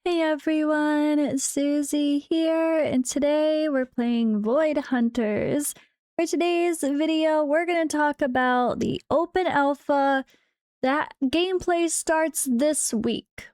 Hey everyone, it's Suzi here, and today we're playing Void Hunters. For today's video, we're going to talk about the open alpha. That gameplay starts this week.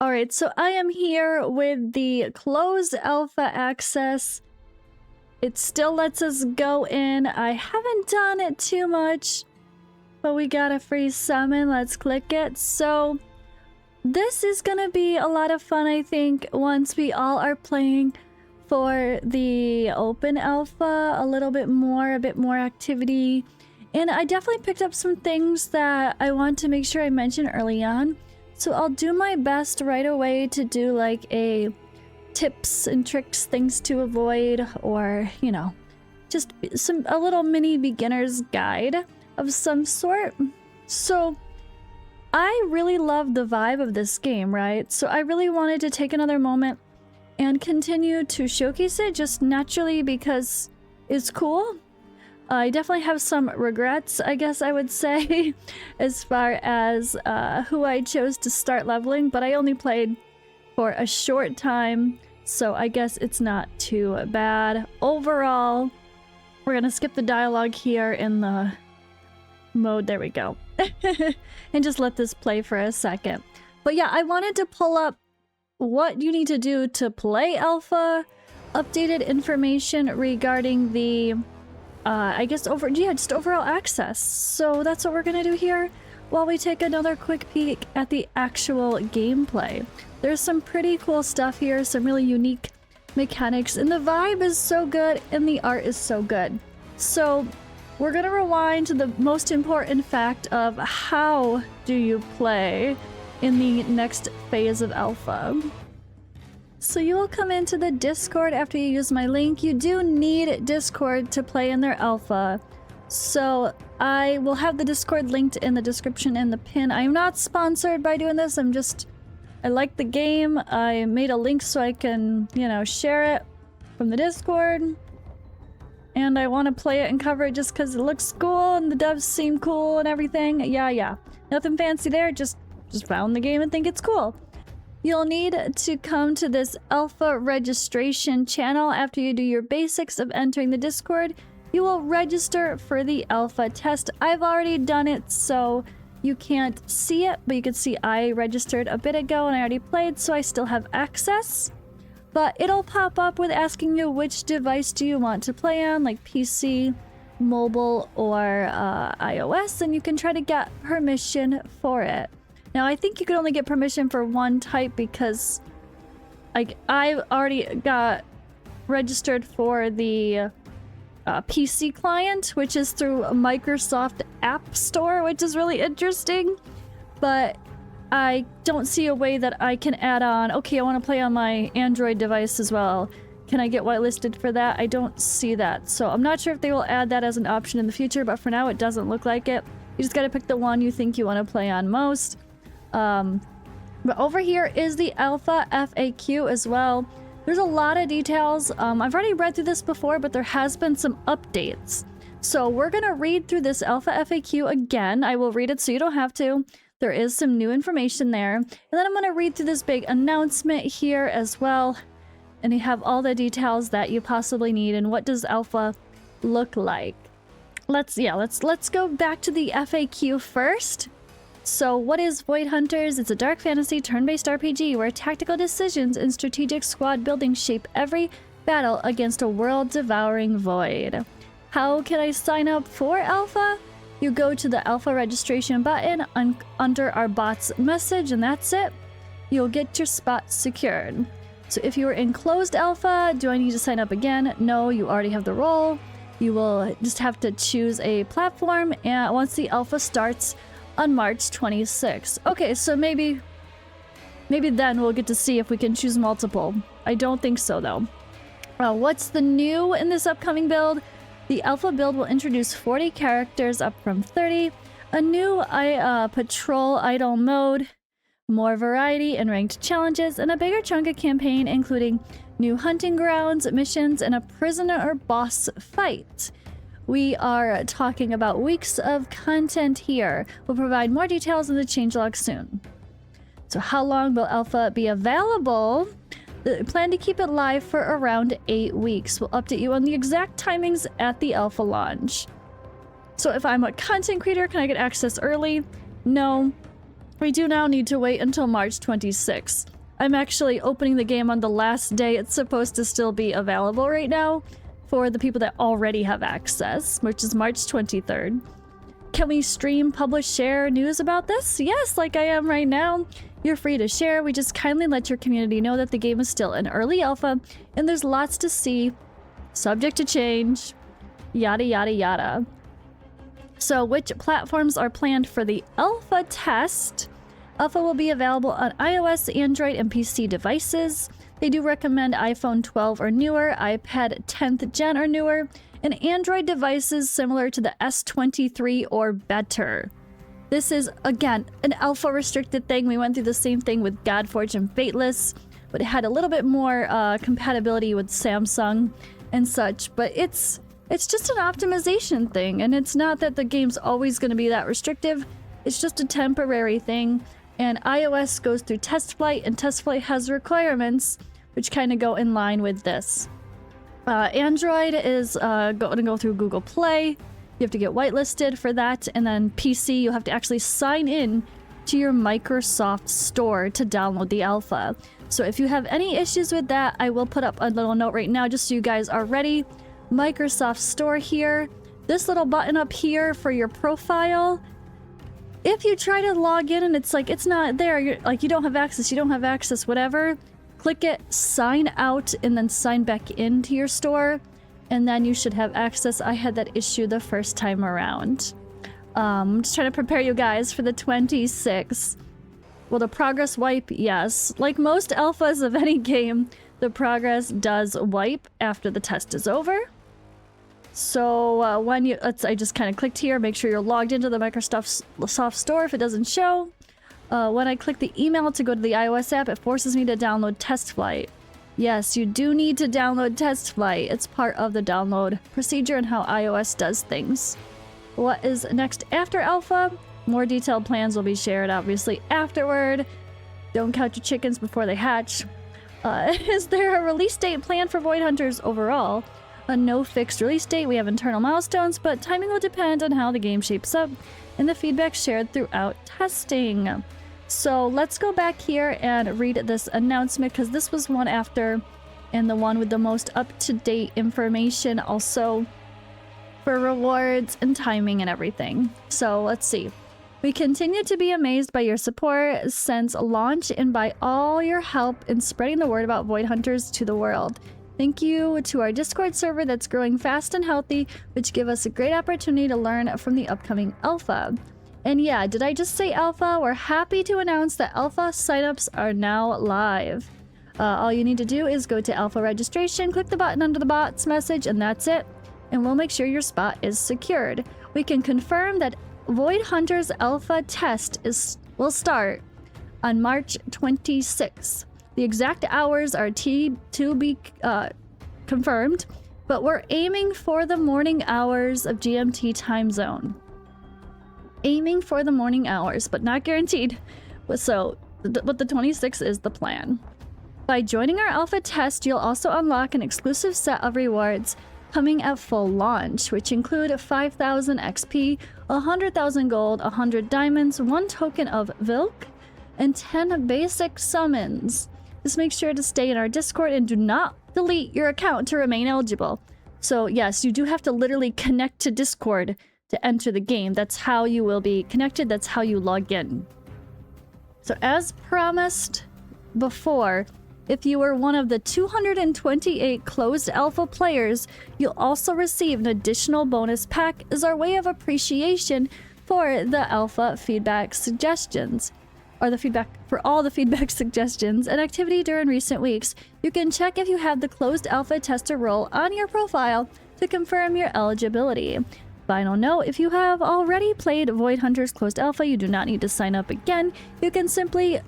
Alright, so I am here with the closed alpha access. It still lets us go in. I haven't done it too much, but we got a free summon. Let's click it. So this is gonna be a lot of fun, I think, once we all are playing for the open alpha a bit more activity. And I definitely picked up some things that I want to make sure I mention early on. So I'll do my best right away to do like a tips and tricks, things to avoid, or, you know, just a little mini beginner's guide of some sort. So I really love the vibe of this game, right? So I really wanted to take another moment and continue to showcase it just naturally because it's cool. I definitely have some regrets, I guess I would say, as far as who I chose to start leveling, but I only played for a short time, so I guess it's not too bad. Overall, we're gonna skip the dialogue here in the mode, there we go, and just let this play for a second. But yeah, I wanted to pull up what you need to do to play alpha, updated information regarding the I guess just overall access. So that's what we're gonna do here while we take another quick peek at the actual gameplay. There's some pretty cool stuff here, some really unique mechanics, and the vibe is so good and the art is so good. So we're gonna rewind to the most important fact of how do you play in the next phase of alpha. So you will come into the Discord after you use my link. You do need Discord to play in their alpha. So I will have the Discord linked in the description and the pin. I am not sponsored by doing this. I like the game. I made a link so I can, you know, share it from the Discord. And I want to play it and cover it just because it looks cool and the devs seem cool and everything. Yeah. Nothing fancy there. Just found the game and think it's cool. You'll need to come to this alpha registration channel after you do your basics of entering the Discord. You will register for the alpha test. I've already done it, so you can't see it, but you can see I registered a bit ago and I already played, so I still have access. But it'll pop up with asking you which device do you want to play on, like PC, mobile, or iOS, and you can try to get permission for it. Now, I think you could only get permission for one type because I already got registered for the PC client, which is through Microsoft App Store, which is really interesting. But I don't see a way that I can add on, okay, I want to play on my Android device as well. Can I get whitelisted for that? I don't see that. So I'm not sure if they will add that as an option in the future, but for now it doesn't look like it. You just got to pick the one you think you want to play on most. But over here is the alpha FAQ as well. There's a lot of details. I've already read through this before, but there has been some updates. So we're gonna read through this alpha FAQ again. I will read it so you don't have to. There is some new information there. And then I'm gonna read through this big announcement here as well. And you have all the details that you possibly need and what does alpha look like. Let's go back to the FAQ first. So what is Void Hunters? It's a dark fantasy turn-based RPG where tactical decisions and strategic squad building shape every battle against a world-devouring void. How can I sign up for Alpha? You go to the Alpha registration button under our bot's message, and that's it. You'll get your spot secured. So if you were in closed Alpha, do I need to sign up again? No, you already have the role. You will just have to choose a platform, and once the Alpha starts, on March 26th. Okay, so maybe then we'll get to see if we can choose multiple. I don't think so, though. What's the new in this upcoming build? The alpha build will introduce 40 characters up from 30, a new patrol idol mode, more variety and ranked challenges, and a bigger chunk of campaign, including new hunting grounds, missions, and a prisoner or boss fight. we are talking about weeks of content here. We'll provide more details in the changelog soon. So how long will alpha be available? Plan to keep it live for around 8 weeks. We'll update you on the exact timings at the alpha launch. So if I'm a content creator, can I get access early? No. We do now need to wait until March 26th. I'm actually opening the game on the last day it's supposed to still be available right now for the people that already have access, which is March 23rd. Can we stream, publish, share news about this? Yes, like I am right now. You're free to share. We just kindly let your community know that the game is still in early alpha and there's lots to see, subject to change, yada yada yada. So which platforms are planned for the alpha test? Alpha will be available on iOS, Android, and PC devices. They do recommend iPhone 12 or newer, iPad 10th gen or newer, and Android devices similar to the S23 or better. This is, again, an alpha restricted thing. We went through the same thing with Godforge and FATELESS, but it had a little bit more compatibility with Samsung and such, but it's just an optimization thing, and it's not that the game's always going to be that restrictive. It's just a temporary thing, and iOS goes through test flight, and test flight has requirements which kind of go in line with this. Android is going to go through Google Play. You have to get whitelisted for that, and then PC, you have to actually sign in to your Microsoft Store to download the alpha. So if you have any issues with that, I will put up a little note right now just so you guys are ready. Microsoft Store here. This little button up here for your profile. If you try to log in and it's like it's not there, you're like you don't have access, whatever, click it, sign out, and then sign back into your store, and then you should have access. I had that issue the first time around. I'm just trying to prepare you guys for the 26th. Will the progress wipe? Yes. Like most alphas of any game, the progress does wipe after the test is over. So when you, I just kind of clicked here, make sure you're logged into the Microsoft Store if it doesn't show. When I click the email to go to the iOS app, it forces me to download Test Flight. Yes, you do need to download Test Flight. It's part of the download procedure and how iOS does things. What is next after alpha? More detailed plans will be shared, obviously, afterward. Don't count your chickens before they hatch. Is there a release date planned for Void Hunters overall? No fixed release date. We have internal milestones, but timing will depend on how the game shapes up and the feedback shared throughout testing. So let's go back here and read this announcement, because this was one after and the one with the most up-to-date information also for rewards and timing and everything. So let's see. We continue to be amazed by your support since launch and by all your help in spreading the word about Void Hunters to the world. Thank you to our Discord server that's growing fast and healthy, which give us a great opportunity to learn from the upcoming alpha. And yeah, did I just say alpha? We're happy to announce that alpha signups are now live. All you need to do is go to alpha registration, click the button under the bots message, and that's it. And we'll make sure your spot is secured. We can confirm that Void Hunters alpha test will start on March 26th. The exact hours are to be confirmed, but we're aiming for the morning hours of GMT time zone. Aiming for the morning hours, but not guaranteed. But the 26th is the plan. By joining our alpha test, you'll also unlock an exclusive set of rewards coming at full launch, which include 5,000 XP, 100,000 gold, 100 diamonds, 1 token of Vilk, and 10 basic summons. Just make sure to stay in our Discord and do not delete your account to remain eligible. So yes, you do have to literally connect to Discord to enter the game. That's how you will be connected. That's how you log in. So as promised before, if you were one of the 228 closed alpha players, you'll also receive an additional bonus pack as our way of appreciation for the alpha feedback suggestions. Or the feedback for all the feedback suggestions and activity during recent weeks. You can check if you have the closed alpha tester role on your profile to confirm your eligibility. Final note, if you have already played Void Hunters closed alpha, you do not need to sign up again. You can simply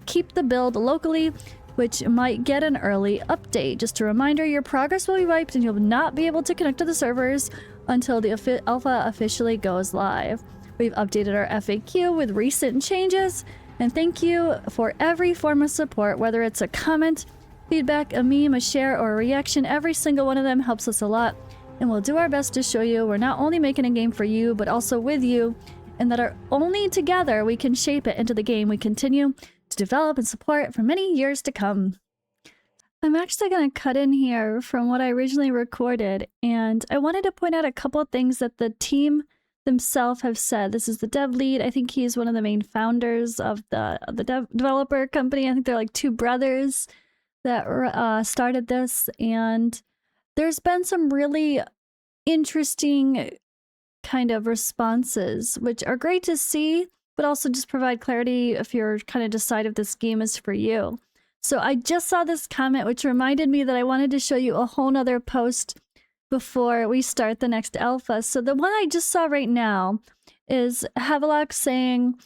keep the build locally, which might get an early update. Just a reminder, your progress will be wiped and you'll not be able to connect to the servers until the alpha officially goes live. We've updated our FAQ with recent changes, and thank you for every form of support, whether it's a comment, feedback, a meme, a share, or a reaction. Every single one of them helps us a lot, and we'll do our best to show you we're not only making a game for you, but also with you, and that only together we can shape it into the game we continue to develop and support for many years to come. I'm actually going to cut in here from what I originally recorded, and I wanted to point out a couple of things that the team themselves have said. This is the dev lead. I think he's one of the main founders of the developer company. I think they're like two brothers that started this, and there's been some really interesting kind of responses, which are great to see, but also just provide clarity if you're kind of decide if this game is for you. So I just saw this comment, which reminded me that I wanted to show you a whole nother post before we start the next alpha. So the one I just saw right now is Havelock saying,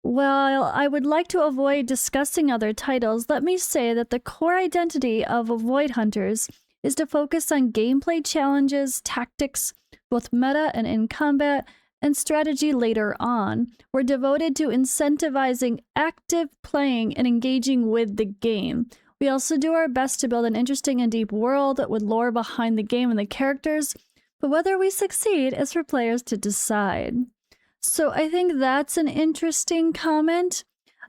"Well, I would like to avoid discussing other titles. Let me say that the core identity of Void Hunters is to focus on gameplay challenges, tactics, both meta and in combat, and strategy later on. We're devoted to incentivizing active playing and engaging with the game. We also do our best to build an interesting and deep world with lore behind the game and the characters, but whether we succeed is for players to decide." So I think that's an interesting comment.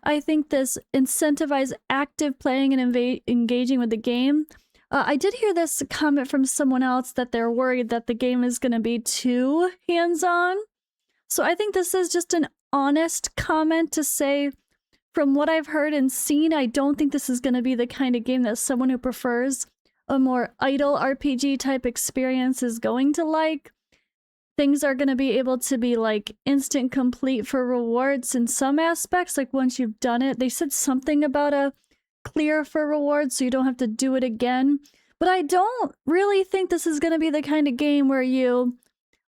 I think this incentivize active playing and engaging with the game. I did hear this comment from someone else that they're worried that the game is going to be too hands-on. So I think this is just an honest comment to say, from what I've heard and seen, I don't think this is going to be the kind of game that someone who prefers a more idle RPG type experience is going to like. Things are going to be able to be like instant complete for rewards in some aspects, like once you've done it. They said something about a clear for rewards so you don't have to do it again. But I don't really think this is going to be the kind of game where you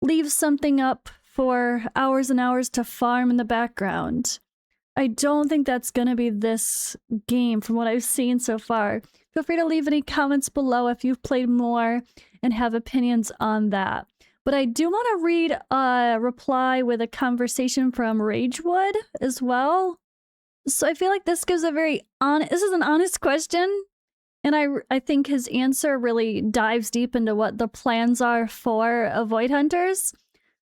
leave something up for hours and hours to farm in the background. I don't think that's going to be this game from what I've seen so far. Feel free to leave any comments below if you've played more and have opinions on that. But I do want to read a reply with a conversation from Ragewood as well. So I feel like this gives a very this is an honest question, and I think his answer really dives deep into what the plans are for Void Hunters.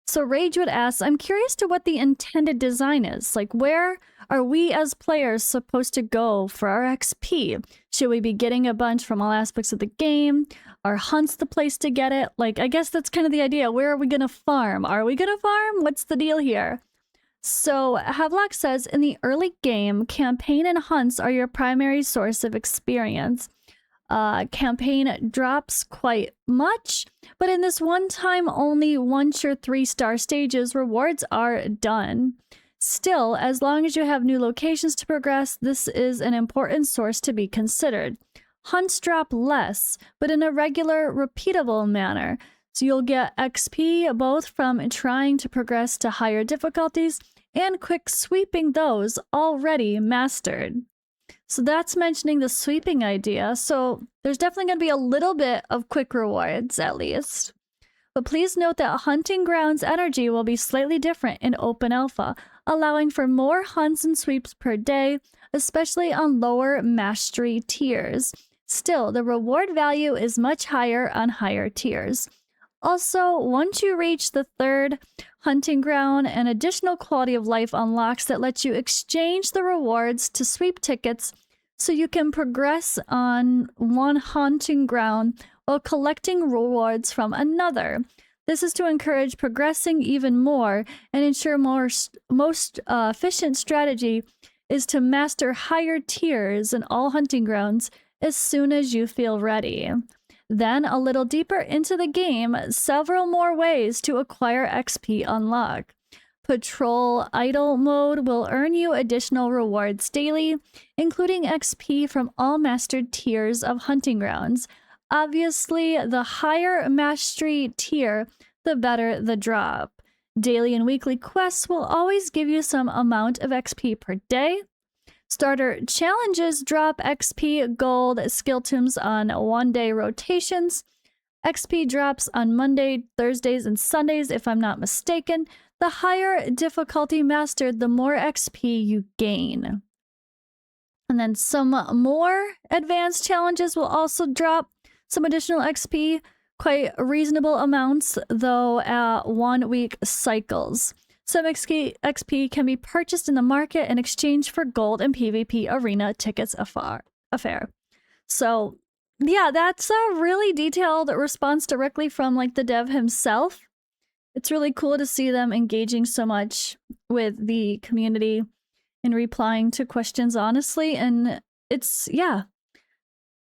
So Ragewood asks, "I'm curious to what the intended design is. Like, where are we as players supposed to go for our XP? Should we be getting a bunch from all aspects of the game? Are hunts the place to get it? Like, I guess that's kind of the idea. Where are we going to farm? Are we going to farm? What's the deal here?" So Havelock says, "In the early game, campaign and hunts are your primary source of experience. Campaign drops quite much, but in this one-time only 1 or 3-star stages, rewards are done. Still, as long as you have new locations to progress, this is an important source to be considered. Hunts drop less, but in a regular, repeatable manner. So you'll get XP both from trying to progress to higher difficulties and quick sweeping those already mastered." So that's mentioning the sweeping idea. So there's definitely going to be a little bit of quick rewards, at least. But please note that Hunting Grounds energy will be slightly different in Open Alpha, allowing for more hunts and sweeps per day, especially on lower mastery tiers. Still, the reward value is much higher on higher tiers. Also, once you reach the 3rd hunting ground, an additional quality of life unlocks that lets you exchange the rewards to sweep tickets so you can progress on one hunting ground while collecting rewards from another. This is to encourage progressing even more and ensure most efficient strategy is to master higher tiers in all hunting grounds as soon as you feel ready. Then, a little deeper into the game, several more ways to acquire XP unlock. Patrol Idle mode will earn you additional rewards daily, including XP from all mastered tiers of hunting grounds. Obviously, the higher mastery tier, the better the drop. Daily and weekly quests will always give you some amount of XP per day. Starter challenges drop XP, gold, skill tombs on 1-day rotations. XP drops on Monday, Thursdays, and Sundays, if I'm not mistaken. The higher difficulty mastered, the more XP you gain. And then some more advanced challenges will also drop some additional XP, quite reasonable amounts, though at 1 week cycles. Some XP can be purchased in the market in exchange for gold and PvP arena tickets affair. So yeah, that's a really detailed response directly from like the dev himself. It's really cool to see them engaging so much with the community and replying to questions honestly. And it's, yeah,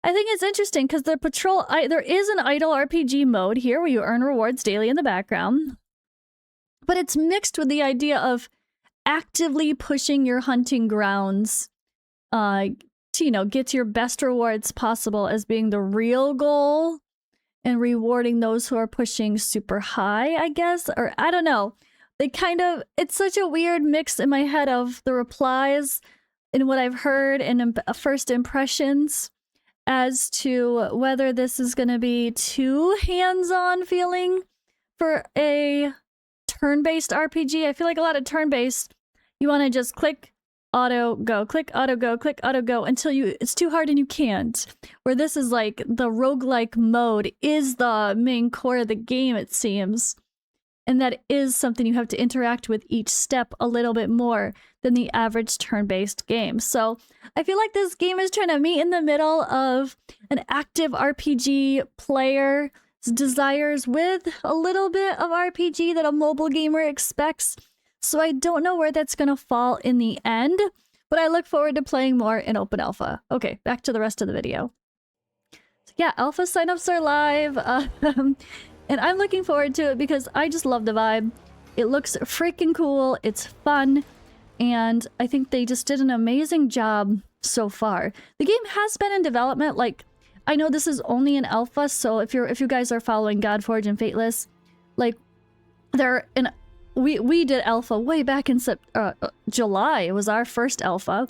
I think it's interesting because the patrol, there is an idle RPG mode here where you earn rewards daily in the background, but it's mixed with the idea of actively pushing your hunting grounds to, you know, get your best rewards possible as being the real goal, and rewarding those who are pushing super high, I guess, or I don't know. They kind of, it's such a weird mix in my head of the replies and what I've heard and first impressions as to whether this is going to be too hands-on feeling for a turn-based RPG. I feel like a lot of turn-based, you want to just click, auto go, click, auto go, click, auto go until it's too hard and you can't. Where this is like the roguelike mode is the main core of the game, it seems. And that is something you have to interact with each step a little bit more than the average turn-based game. So I feel like this game is trying to meet in the middle of an active RPG player's desires with a little bit of RPG that a mobile gamer expects. So I don't know where that's going to fall in the end, but I look forward to playing more in open alpha. Okay, back to the rest of the video. So yeah, alpha signups are live, and I'm looking forward to it because I just love the vibe. It looks freaking cool, it's fun, and I think they just did an amazing job so far. The game has been in development, like, I know this is only an alpha, so if you guys are following Godforge and Fateless, like, they're in... We did alpha way back in July. It was our first alpha.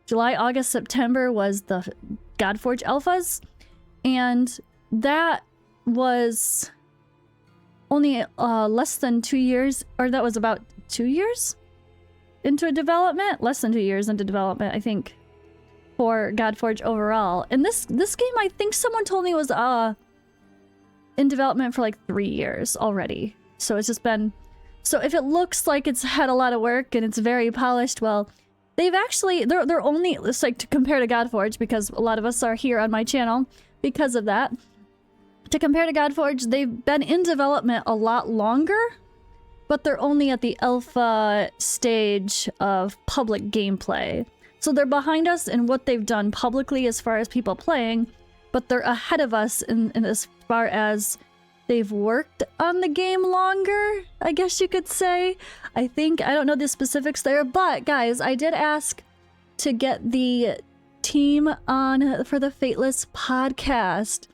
July, August, September was the Godforge alphas. And that was only less than 2 years, or that was about 2 years into development. Less than 2 years into development, I think, for Godforge overall. And this game, I think someone told me was in development for like 3 years already. So it's just been... So if it looks like it's had a lot of work and it's very polished, well, they've actually, they're only, it's like to compare to Godforge, because a lot of us are here on my channel because of that. To compare to Godforge, they've been in development a lot longer, but they're only at the alpha stage of public gameplay. So they're behind us in what they've done publicly as far as people playing, but they're ahead of us in as far as they've worked on the game longer, I guess you could say. I think, I don't know the specifics there, but guys, I did ask to get the team on for the Fateless podcast.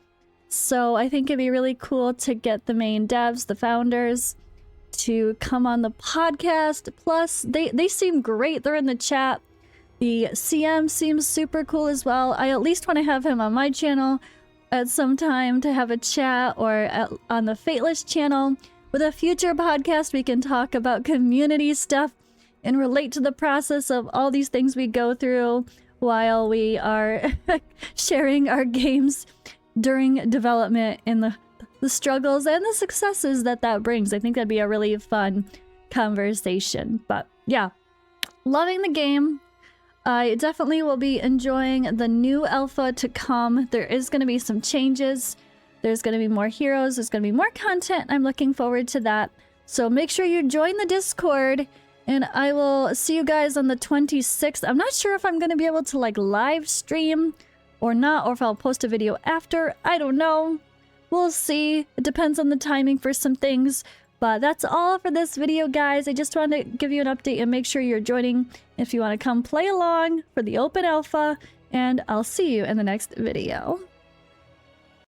So I think it'd be really cool to get the main devs, the founders, to come on the podcast. Plus, they seem great. They're in the chat. The CM seems super cool as well. I at least want to have him on my channel at some time to have a chat, or on the Fateless channel. With a future podcast, we can talk about community stuff and relate to the process of all these things we go through while we are sharing our games during development and the struggles and the successes that brings. I think that'd be a really fun conversation. But yeah, loving the game. I definitely will be enjoying the new alpha to come. There is going to be some changes. There's going to be more heroes. There's going to be more content. I'm looking forward to that. So make sure you join the Discord, and I will see you guys on the 26th. I'm not sure if I'm going to be able to like live stream or not, or if I'll post a video after. I don't know. We'll see. It depends on the timing for some things. But that's all for this video, guys. I just wanted to give you an update and make sure you're joining if you want to come play along for the open alpha, and I'll see you in the next video.